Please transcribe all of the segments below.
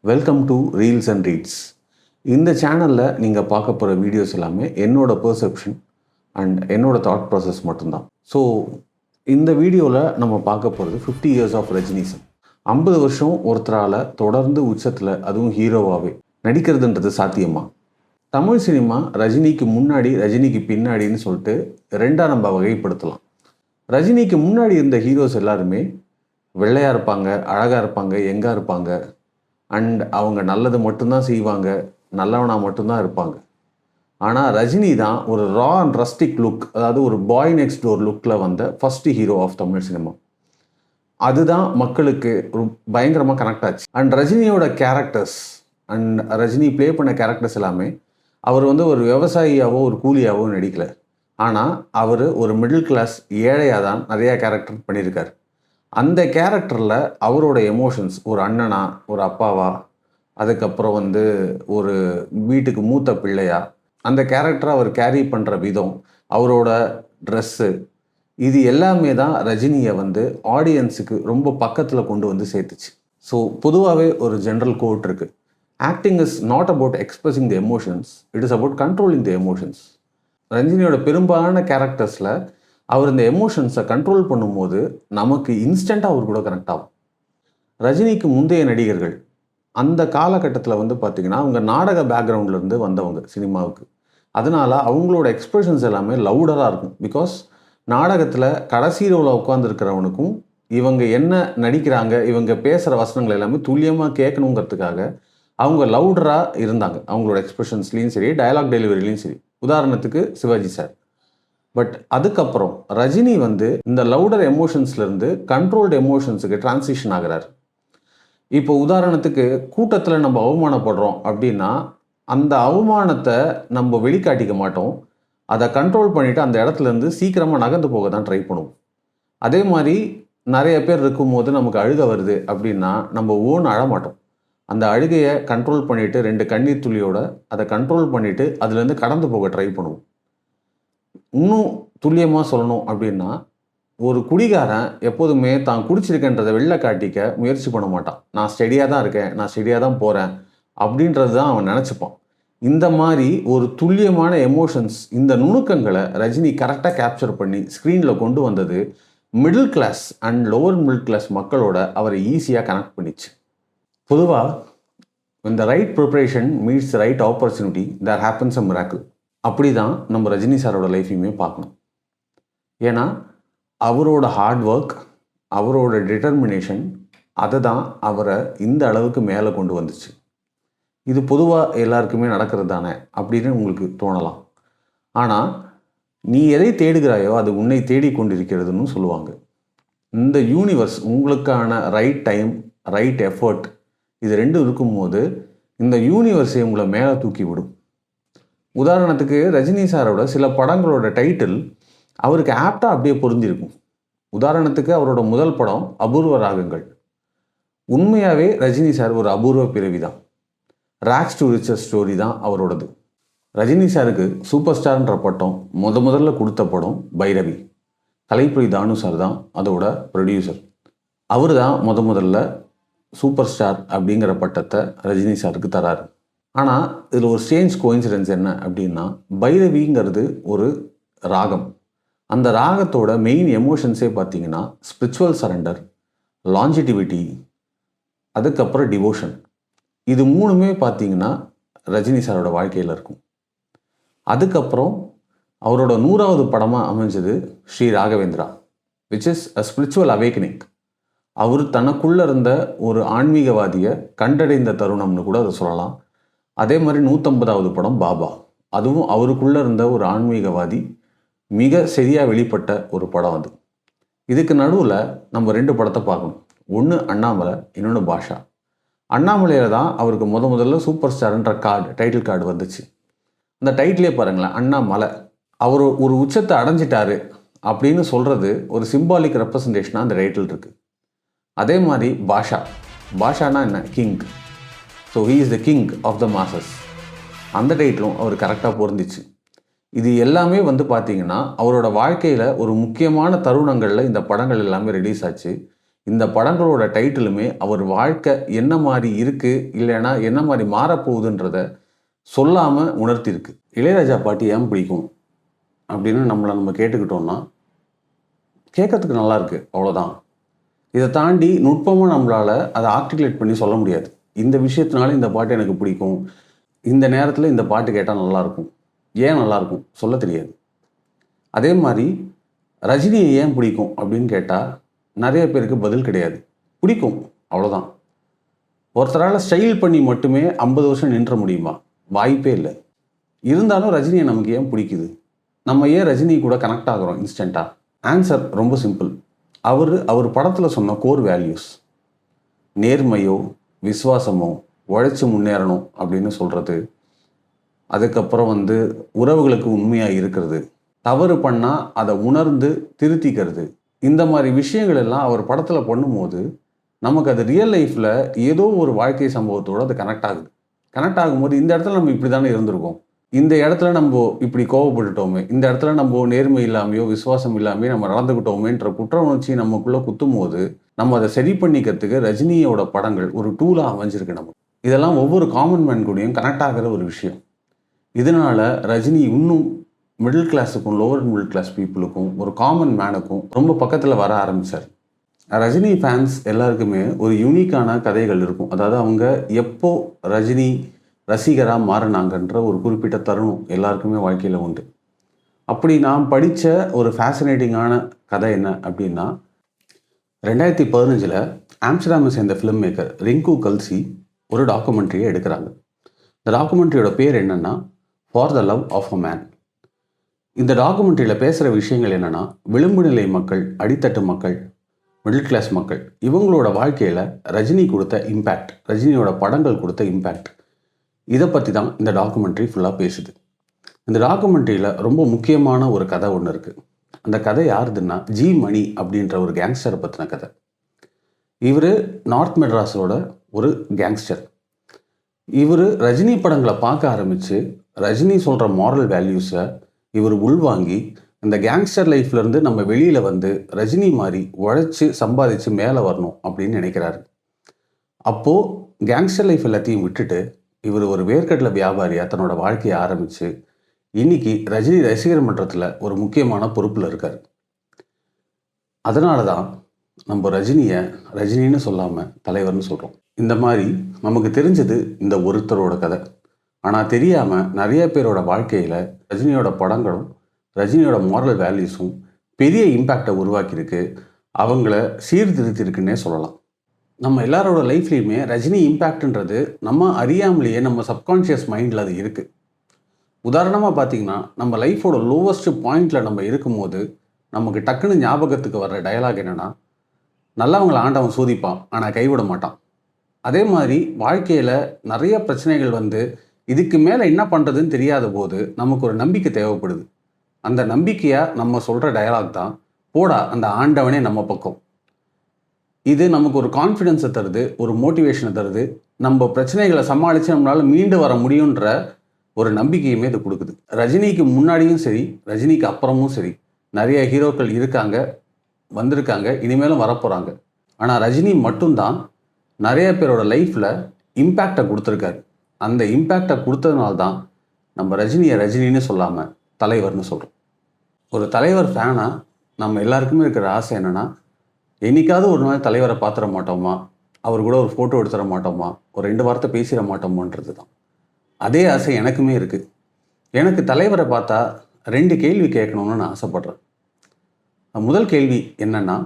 Welcome to reels and reads. இந்த சேனலில் நீங்கள் பார்க்க போகிற வீடியோஸ் எல்லாமே என்னோடய பெர்செப்ஷன் அண்ட் என்னோடய தாட் ப்ராசஸ் மட்டும்தான். ஸோ இந்த வீடியோவில் நம்ம பார்க்க போகிறது 50 இயர்ஸ் ஆஃப் ரஜினிசம். 50 வருஷம் ஒருத்தரால் தொடர்ந்து உச்சத்தில், அதுவும் ஹீரோவாகவே நடிக்கிறதுன்றது சாத்தியமா? தமிழ் சினிமா ரஜினிக்கு முன்னாடி, ரஜினிக்கு பின்னாடின்னு சொல்லிட்டு ரெண்டாக நம்ம வகைப்படுத்தலாம். ரஜினிக்கு முன்னாடி இருந்த ஹீரோஸ் எல்லாருமே வெள்ளையாக இருப்பாங்க, அழகாக இருப்பாங்க, யங்காக இருப்பாங்க, அண்ட் அவங்க நல்லது மட்டும்தான் செய்வாங்க, நல்லவனாக மட்டும்தான் இருப்பாங்க. ஆனால் ரஜினி தான் ஒரு ரா அண்ட் ரஸ்டிக் லுக், அதாவது ஒரு பாய் நெக்ஸ்ட் டோர் லுக்கில் வந்த first hero of Tamil cinema. அதுதான் மக்களுக்கு பயங்கரமாக கனெக்ட் ஆச்சு. அண்ட் ரஜினியோட கேரக்டர்ஸ் அண்ட் ரஜினி ப்ளே பண்ண கேரக்டர்ஸ் எல்லாமே அவர் ஒரு விவசாயியாவோ ஒரு கூலியாவோ நடிக்கலை. ஆனால் அவர் ஒரு மிடில் கிளாஸ் ஏழையாக தான் நிறையா கேரக்டர் பண்ணியிருக்கார். அந்த கேரக்டரில் அவரோட எமோஷன்ஸ், ஒரு அண்ணனா, ஒரு அப்பாவா, அதுக்கப்புறம் ஒரு வீட்டுக்கு மூத்த பிள்ளையா, அந்த கேரக்டரை அவர் கேரி பண்ணுற விதம், அவரோட ட்ரெஸ்ஸு, இது எல்லாமே தான் ரஜினியை ஆடியன்ஸுக்கு ரொம்ப பக்கத்தில் கொண்டு வந்து சேர்த்துச்சு. ஸோ பொதுவாகவே ஒரு ஜென்ரல் கோட் இருக்குது, acting is not about expressing the emotions, it is about controlling the emotions. ரஜினியோட பெரும்பாலான கேரக்டர்ஸில் அவர் இந்த எமோஷன்ஸை கண்ட்ரோல் பண்ணும்போது நமக்கு இன்ஸ்டண்ட்டாக அவர் கூட கனெக்ட் ஆகும். ரஜினிக்கு முந்தைய நடிகர்கள் அந்த காலகட்டத்தில் பார்த்திங்கன்னா அவங்க நாடக பேக்ரவுண்ட்லேருந்து வந்தவங்க சினிமாவுக்கு. அதனால் அவங்களோட எக்ஸ்ப்ரெஷன்ஸ் எல்லாமே லவுடராக இருக்கும். பிகாஸ் நாடகத்தில் கடைசி ரோவில் உட்காந்துருக்கிறவனுக்கும் இவங்க என்ன நடிக்கிறாங்க, இவங்க பேசுகிற வசனங்கள் எல்லாமே துல்லியமாக கேட்கணுங்கிறதுக்காக அவங்க லவுடராக இருந்தாங்க. அவங்களோட எக்ஸ்ப்ரெஷன்ஸ்லேயும் சரி, டயலாக் டெலிவரிலையும் சரி. உதாரணத்துக்கு சிவாஜி சார். பட் அதுக்கப்புறம் ரஜினி இந்த லவுடர் எமோஷன்ஸ்லேருந்து கண்ட்ரோல்டு எமோஷன்ஸுக்கு டிரான்சிஷன் ஆகிறார். இப்போ உதாரணத்துக்கு கூட்டத்தில் நம்ம அவமானப்படுறோம் அப்படின்னா அந்த அவமானத்தை நம்ம வெளிக்காட்டிக்க மாட்டோம், அதை கண்ட்ரோல் பண்ணிவிட்டு அந்த இடத்துலேருந்து சீக்கிரமாக நகர்ந்து போக தான் ட்ரை பண்ணுவோம். அதே மாதிரி நிறைய பேர் இருக்கும்போது நமக்கு அழுக வருது அப்படின்னா நம்ம அழமாட்டோம். அந்த அழுகையை கண்ட்ரோல் பண்ணிவிட்டு 2 கண்ணீர் துளியோட அதை கண்ட்ரோல் பண்ணிவிட்டு அதுலேருந்து கடந்து போக ட்ரை பண்ணுவோம். இன்னும் துல்லியமாக சொல்லணும் அப்படின்னா, ஒரு குடிகாரன் எப்போதுமே தான் குடிச்சிருக்கன்றதை வெளில காட்டிக்க முயற்சி பண்ண மாட்டான். நான் ஸ்டெடியாக தான் இருக்கேன், நான் ஸ்டெடியாக தான் போகிறேன் அப்படின்றது தான் அவன் நினச்சிப்பான். இந்த மாதிரி ஒரு துல்லியமான எமோஷன்ஸ், இந்த நுணுக்கங்களை ரஜினி கரெக்டாக கேப்சர் பண்ணி ஸ்க்ரீனில் கொண்டு வந்தது middle class and lower middle class மக்களோட அவரை ஈஸியாக கனெக்ட் பண்ணிச்சு. பொதுவாக இந்த right preparation meets right opportunity, there happens a miracle. அப்படி தான் நம்ம ரஜினி சாரோட லைஃபையுமே பார்க்கணும். ஏன்னா அவரோட ஹார்ட் ஒர்க், அவரோட டிட்டர்மினேஷன், அதை தான் அவரை இந்த அளவுக்கு மேலே கொண்டு வந்துச்சு. இது பொதுவாக எல்லாருக்குமே நடக்கிறது தானே அப்படின்னு உங்களுக்கு தோணலாம். ஆனால் நீ எதை தேடுகிறாயோ அது உன்னை தேடி கொண்டிருக்கிறதுன்னு சொல்லுவாங்க. இந்த யூனிவர்ஸ் உங்களுக்கான ரைட் டைம், ரைட் எஃபர்ட், இது ரெண்டும் இருக்கும்போது இந்த யூனிவர்ஸை உங்களை மேலே தூக்கி விடும். உதாரணத்துக்கு ரஜினி சாரோட சில படங்களோட டைட்டில் அவருக்கு ஆப்டாக அப்படியே பொருந்திருக்கும். உதாரணத்துக்கு அவரோட முதல் படம் அபூர்வ ராகங்கள். உண்மையாகவே ரஜினி சார் ஒரு அபூர்வ பிறவி தான். ராக்ஸ் டு ரிச்சஸ் ஸ்டோரி தான் அவரோடது. ரஜினி சாருக்கு சூப்பர் ஸ்டார்ன்ற பட்டம் முதல்ல கொடுத்த படம் பைரவி. கலைப்புரி தானு சார் தான் அதோட ப்ரொடியூசர். அவர் தான் முதல்ல சூப்பர் ஸ்டார் அப்படிங்கிற பட்டத்தை ரஜினி சாருக்கு தராரு. ஆனால் இதில் ஒரு ஸ்ட்ரேஞ்ச் கோயின்சிடென்ஸ் என்ன அப்படின்னா, பைரவிங்கிறது ஒரு ராகம். அந்த ராகத்தோட மெயின் எமோஷன்ஸே பார்த்தீங்கன்னா ஸ்பிரிச்சுவல் சரண்டர், லாஞ்சிட்டிவிட்டி, அதுக்கப்புறம் டிவோஷன். இது மூணுமே பார்த்தீங்கன்னா ரஜினி சாரோட வாழ்க்கையில் இருக்கும். அதுக்கப்புறம் அவரோட 100வது படமாக அமைஞ்சது Sri Raghavendra, which is a spiritual awakening. அவர் தனக்குள்ளே இருந்த ஒரு ஆன்மீகவாதியை கண்டடைந்த தருணம்னு கூட அதை சொல்லலாம். அதே மாதிரி 150வது படம் பாபா, அதுவும் அவருக்குள்ளே இருந்த ஒரு ஆன்மீகவாதி மிக சரியாக வெளிப்பட்ட ஒரு படம் அது. இதுக்கு நடுவில் நம்ம 2 படத்தை பார்க்கணும். ஒன்று அண்ணாமலை, இன்னொன்று பாஷா. அண்ணாமலையில் தான் அவருக்கு முதல்ல சூப்பர் ஸ்டார்ன்ற டைட்டில் கார்டு வந்துச்சு. அந்த டைட்டிலே பாருங்களேன், அண்ணாமலை. அவர் ஒரு உச்சத்தை அடைஞ்சிட்டாரு அப்படின்னு சொல்கிறது ஒரு சிம்பாலிக் ரெப்ரசன்டேஷனாக அந்த டைட்டில் இருக்குது. அதே மாதிரி பாஷானா என்ன, king. So he is the king of the masses. அந்த டைட்டிலும் அவர் கரெக்டாக பொருந்துச்சு. இது எல்லாமே பார்த்தீங்கன்னா அவரோட வாழ்க்கையில் ஒரு முக்கியமான தருணங்களில் இந்த படங்கள் எல்லாமே ரிலீஸ் ஆச்சு. இந்த படங்களோட டைட்டிலுமே அவர் வாழ்க்கை என்ன மாதிரி இருக்குது, இல்லைன்னா என்ன மாதிரி மாறப்போகுதுன்றத சொல்லாமல் உணர்த்தியிருக்கு. இளையராஜா பாட்டு ஏன் பிடிக்கும் அப்படின்னு நம்ம கேட்டுக்கிட்டோம்னா, கேட்கறதுக்கு நல்லாயிருக்கு, அவ்வளோதான். இதை தாண்டி நுட்பமாக நம்மளால் அதை ஆர்டிகுலேட் பண்ணி சொல்ல முடியாது. இந்த விஷயத்தினால இந்த பாட்டு எனக்கு பிடிக்கும், இந்த நேரத்தில் இந்த பாட்டு கேட்டால் நல்லாயிருக்கும், ஏன் நல்லாயிருக்கும் சொல்ல தெரியாது. அதே மாதிரி ரஜினியை ஏன் பிடிக்கும் அப்படின்னு கேட்டால் நிறைய பேருக்கு பதில் கிடையாது. பிடிக்கும், அவ்வளோதான். ஒருத்தரால் ஸ்டைல் பண்ணி மட்டுமே 50 வருஷம் நின்ற முடியுமா? வாய்ப்பே இல்லை. இருந்தாலும் ரஜினியை நமக்கு ஏன் பிடிக்குது? நம்ம ஏன் ரஜினி கூட கனெக்ட் ஆகிறோம் இன்ஸ்டண்ட்டாக? ஆன்சர் ரொம்ப சிம்பிள். அவர் படத்தில் சொன்ன கோர் வேல்யூஸ், நேர்மையோ விசுவாசமோ உழைச்சி முன்னேறணும் அப்படின்னு சொல்கிறது, அதுக்கப்புறம் உறவுகளுக்கு உண்மையாக இருக்கிறது, தவறு பண்ணால் அதை உணர்ந்து திருத்திக்கிறது, இந்த மாதிரி விஷயங்கள் எல்லாம் அவர் படத்தில் பண்ணும்போது நமக்கு அது ரியல் லைஃப்பில் ஏதோ ஒரு வாழ்க்கை சம்பவத்தோடு அது கனெக்ட் ஆகும்போது இந்த இடத்துல நம்ம இப்படி தானே இருந்திருக்கோம், இந்த இடத்துல நம்ம இப்படி கோவப்பட்டுட்டோமே, இந்த இடத்துல நம்ம நேர்மை இல்லாமையோ விசுவாசம் இல்லாமையோ நம்ம நடந்துக்கிட்டோமேன்ற குற்ற உணர்ச்சி நமக்குள்ளே குத்தும் போது நம்ம அதை சரி பண்ணிக்கிறதுக்கு ரஜினியோட படங்கள் ஒரு டூலாக அமைஞ்சிருக்கு. நமக்கு இதெல்லாம் ஒவ்வொரு காமன் மேன் கூடயும் கனெக்ட் ஆகிற ஒரு விஷயம். இதனால் ரஜினி இன்னும் மிடில் கிளாஸுக்கும் லோவர் மிடில் கிளாஸ் பீப்புளுக்கும் ஒரு காமன் மேனுக்கும் ரொம்ப பக்கத்தில் வர ஆரம்பித்தார். ரஜினி ஃபேன்ஸ் எல்லாருக்குமே ஒரு யூனிக்கான கதைகள் இருக்கும். அதாவது அவங்க எப்போ ரஜினி ரசிகராக மாறினாங்கன்ற ஒரு குறிப்பிட்ட தருணம் எல்லாருக்குமே வாழ்க்கையில் உண்டு. அப்படி நான் படித்த ஒரு ஃபேசினேட்டிங்கான கதை என்ன அப்படின்னா, 2015 ஆம்ஸ்டர்டாமை சேர்ந்த ஃபிலிம் மேக்கர் ரிங்கு கல்சி ஒரு டாக்குமெண்ட்ரியை எடுக்கிறாங்க. இந்த டாக்குமெண்ட்ரியோட பேர் என்னென்னா for the love of a man. இந்த டாக்குமெண்ட்ரியில் பேசுகிற விஷயங்கள் என்னென்னா, விளிம்பு நிலை மக்கள், அடித்தட்டு மக்கள், மிடில் கிளாஸ் மக்கள், இவங்களோட வாழ்க்கையில் ரஜினி கொடுத்த இம்பேக்ட், ரஜினியோட படங்கள் கொடுத்த இம்பேக்ட், இதை பற்றி தான் இந்த டாக்குமெண்ட்ரி ஃபுல்லாக பேசுது. இந்த டாக்குமெண்ட்ரியில் ரொம்ப முக்கியமான ஒரு கதை ஒன்று இருக்குது. அந்த கதை யாருதுன்னா ஜி மணி அப்படின்ற ஒரு கேங்ஸ்டரை பற்றின கதை. இவர் நார்த் மெட்ராஸோட ஒரு கேங்ஸ்டர். இவர் ரஜினி படங்களை பார்க்க ஆரம்பித்து ரஜினி சொல்கிற மாரல் வேல்யூஸை இவர் உள்வாங்கி இந்த கேங்ஸ்டர் லைஃப்லேருந்து நம்ம வெளியில் ரஜினி மாதிரி உழைச்சி சம்பாதிச்சு மேலே வரணும் அப்படின்னு நினைக்கிறாரு. அப்போது கேங்ஸ்டர் லைஃப் எல்லாத்தையும் விட்டுட்டு இவர் ஒரு வேர்க்கடலை வியாபாரியாக தன்னோட வாழ்க்கையை ஆரம்பித்து இன்னைக்கு ரஜினி ரசிகர் மன்றத்தில் ஒரு முக்கியமான பொறுப்பில் இருக்கார். அதனால தான் நம்ம ரஜினியை ரஜினின்னு சொல்லாமல் தலைவர்னு சொல்கிறோம். இந்த மாதிரி நமக்கு தெரிஞ்சது இந்த ஒருத்தரோட கதை. ஆனால் தெரியாமல் நிறைய பேரோட வாழ்க்கையில் ரஜினியோட படங்களும் ரஜினியோட மாரல் வேல்யூஸும் பெரிய இம்பேக்டை உருவாக்கியிருக்கு, அவங்கள சீர்திருத்திருக்குன்னே சொல்லலாம். நம்ம எல்லாரோட லைஃப்லேயுமே ரஜினி இம்பேக்ட்ன்றது நம்ம அறியாமலேயே நம்ம சப்கான்ஷியஸ் மைண்டில் அது இருக்குது. உதாரணமாக பார்த்திங்கன்னா, நம்ம லைஃபோட லோவஸ்ட் பாயிண்டில் நம்ம இருக்கும்போது நமக்கு டக்குன்னு ஞாபகத்துக்கு வர்ற டயலாக் என்னென்னா, நல்லவங்களை ஆண்டவன் சோதிப்பான் ஆனால் கைவிட மாட்டான். அதே மாதிரி வாழ்க்கையில் நிறைய பிரச்சனைகள் இதுக்கு மேலே என்ன பண்ணுறதுன்னு தெரியாத போது நமக்கு ஒரு நம்பிக்கை தேவைப்படுது. அந்த நம்பிக்கையாக நம்ம சொல்கிற டயலாக் தான், போடா அந்த ஆண்டவனே நம்ம பக்கம். இது நமக்கு ஒரு கான்ஃபிடென்ஸை தருது, ஒரு மோட்டிவேஷனை தருது, நம்ம பிரச்சனைகளை சமாளித்து நம்மளால் மீண்டு வர முடியுன்ற ஒரு நம்பிக்கையுமே இது கொடுக்குது. ரஜினிக்கு முன்னாடியும் சரி, ரஜினிக்கு அப்புறமும் சரி, நிறைய ஹீரோக்கள் இருக்காங்க, வந்திருக்காங்க, இனிமேலும் வரப்போகிறாங்க. ஆனால் ரஜினி மட்டும்தான் நிறைய பேரோட லைஃப்பில் இம்பேக்டை கொடுத்துருக்காரு. அந்த இம்பேக்டை கொடுத்ததுனால தான் நம்ம ரஜினியை ரஜினின்னு சொல்லாமல் தலைவர்னு சொல்கிறோம். ஒரு தலைவர் ஃபேனாக நம்ம எல்லாருக்குமே இருக்கிற ஆசை என்னென்னா, என்னைக்காவது ஒரு நாள் தலைவரை பார்த்துட மாட்டோமா, அவர் கூட ஒரு ஃபோட்டோ எடுத்துட மாட்டோமா, ஒரு 2 வார்த்தை பேசிட மாட்டோமான்றது தான். அதே ஆசை எனக்குமே இருக்குது. எனக்கு தலைவரை பார்த்தா 2 கேள்வி கேட்கணும்னு நான் ஆசைப்பட்றேன். முதல் கேள்வி என்னென்னா,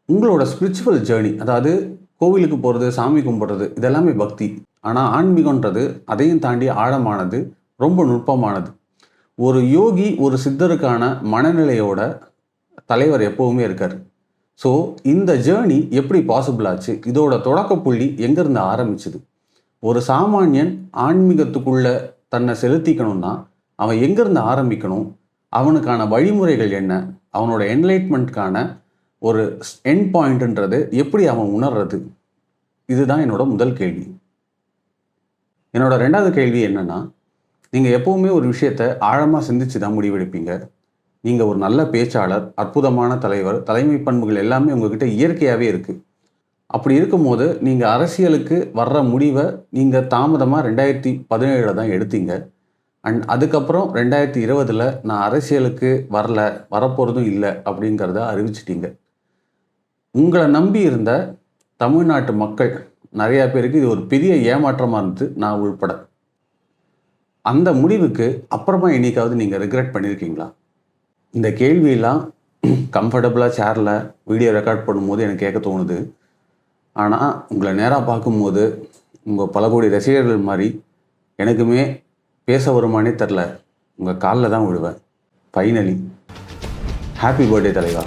உங்களோட ஸ்பிரிச்சுவல் ஜேர்னி, அதாவது கோவிலுக்கு போகிறது, சாமி கும்பிட்றது, இதெல்லாமே பக்தி. ஆனால் ஆன்மீகன்றது அதையும் தாண்டி ஆழமானது, ரொம்ப நுட்பமானது. ஒரு யோகி, ஒரு சித்தருக்கான மனநிலையோட தலைவர் எப்போவுமே இருக்கார். ஸோ இந்த ஜேர்னி எப்படி பாசிபிள் ஆச்சு, இதோட தொடக்க புள்ளி எங்கேருந்து ஆரம்பிச்சுது, ஒரு சாமானியன் ஆன்மீகத்துக்குள்ளே தன்னை செலுத்திக்கணும்னா அவன் எங்கேருந்து ஆரம்பிக்கணும், அவனுக்கான வழிமுறைகள் என்ன, அவனோட என்லைட்மெண்ட்கான ஒரு எண்ட் பாயிண்ட்ன்றது எப்படி அவன் உணர்றது, இதுதான் என்னோட முதல் கேள்வி. என்னோட 2வது கேள்வி என்னென்னா, நீங்கள் எப்போவுமே ஒரு விஷயத்தை ஆழமாக சிந்திச்சு தான் முடிவெடுப்பீங்க. நீங்கள் ஒரு நல்ல பேச்சாளர், அற்புதமான தலைவர், தலைமை பண்புகள் எல்லாமே உங்ககிட்ட இயற்கையாகவே இருக்குது. அப்படி இருக்கும்போது நீங்கள் அரசியலுக்கு வர்ற முடிவை நீங்கள் தாமதமாக 2017 தான் எடுத்தீங்க. அண்ட் அதுக்கப்புறம் 2020 நான் அரசியலுக்கு வரப்போகிறதும் இல்லை அப்படிங்கிறத அறிவிச்சிட்டீங்க. உங்களை நம்பி இருந்த தமிழ்நாட்டு மக்கள் நிறையா பேருக்கு இது ஒரு பெரிய ஏமாற்றமாக இருந்தது, நான் உள்பட. அந்த முடிவுக்கு அப்புறமா என்னைக்காவது நீங்கள் ரிக்ரெட் பண்ணியிருக்கீங்களா? இந்த கேள்வியெல்லாம் கம்ஃபர்டபுளாக சேரில் வீடியோ ரெக்கார்ட் பண்ணும்போது எனக்கு கேட்க தோணுது. ஆனால் உங்களை நேராக பார்க்கும்போது உங்கள் பல கோடி ரசிகர்கள் மாதிரி எனக்குமே பேச வருமானே தெரில, உங்கள் காலில் தான் விழுவேன். ஃபைனலி ஹாப்பி பர்த்டே தலைவா.